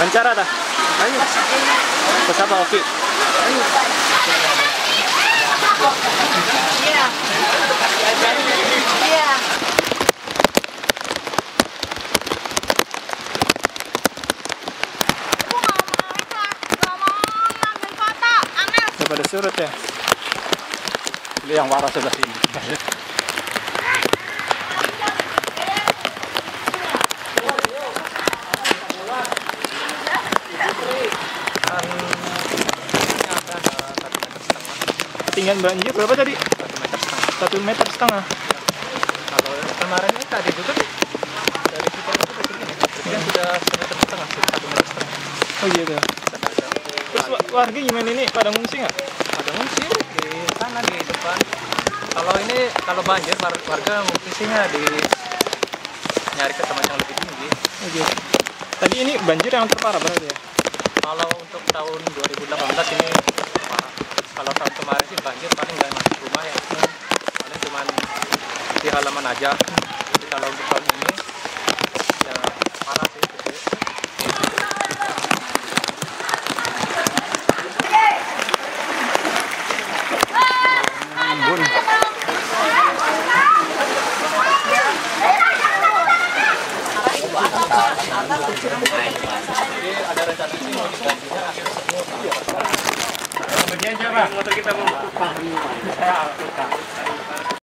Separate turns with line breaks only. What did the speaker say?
Lancar dah. Ayo. Pesapa oke. Ayo. Iya. Iya. Daripada surut ya. Ini yang waras sebelah sini. Ketinggian banjir berapa tadi? 1,5 meter.
Kalau kemarin ini tadi juga dari kita itu ketinggian sudah 1,5 meter, 1,5 meter.
Oh gitu. Terus warga gimana ini? Pada ngungsi nggak?
Ada ngungsi di sana di depan. Kalau banjir warga ngungsinya di nyari ke tempat yang lebih tinggi.
Oh gitu. Tadi ini banjir yang terparah berarti ya?
Kalau untuk tahun 2018 ini parah. Kalau tahun kemarin sih banjir paling nggak masuk rumah ya, paling cuma di halaman aja. Jadi kalau untuk tahun ini ya parah sih.
Bun.
Jadi ada rencana ini mau digantinya akhir semua.
Motor kita mau